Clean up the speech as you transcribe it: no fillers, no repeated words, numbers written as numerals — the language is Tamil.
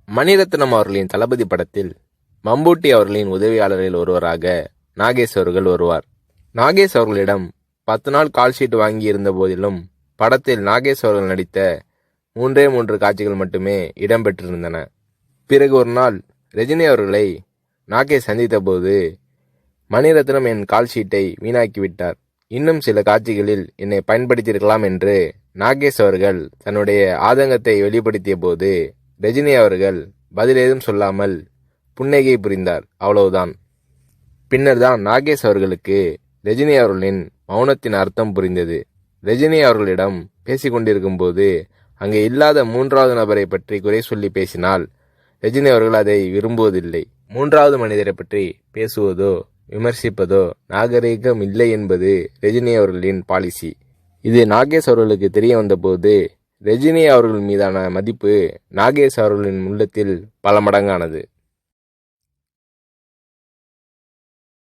மணிரத்னம் அவர்களின் தளபதி படத்தில் மம்பூட்டி அவர்களின் உதவியாளரில் ஒருவராக நாகேஷ் அவர்கள் வருவார். நாகேஷ் அவர்களிடம் 10 நாள் கால்ஷீட் வாங்கி இருந்த போதிலும் படத்தில் நாகேஷ் அவர்கள் நடித்த 3 காட்சிகள் மட்டுமே இடம்பெற்றிருந்தன. பிறகு ஒரு நாள் ரஜினி அவர்களை நாகேஷ் சந்தித்த போது, மணிரத்னம் என் கால்ஷீட்டை வீணாக்கிவிட்டார், இன்னும் சில காட்சிகளில் என்னை பயன்படுத்தியிருக்கலாம் என்று நாகேஷ் அவர்கள் தன்னுடைய ஆதங்கத்தை வெளிப்படுத்திய போது, ரஜினி அவர்கள் பதில் ஏதும் சொல்லாமல் புன்னகை புரிந்தார். அவ்வளவுதான். பின்னர் தான் நாகேஷ் அவர்களுக்கு ரஜினி அவர்களின் மௌனத்தின் அர்த்தம் புரிந்தது. ரஜினி அவர்களிடம் பேசிக்கொண்டிருக்கும் போது அங்கே இல்லாத 3வது நபரை பற்றி குறை சொல்லி பேசினால் ரஜினி அவர்கள் அதை விரும்புவதில்லை. 3வது மனிதரை பற்றி பேசுவதோ விமர்சிப்பதோ நாகரீகம் இல்லை என்பது ரஜினி அவர்களின் பாலிசி. இது நாகேஷ் அவர்களுக்கு தெரிய வந்தபோது ரஜினி அவர்கள் மீதான மதிப்பு நாகேஷ் அவர்களின் உள்ளத்தில் பல மடங்கானது.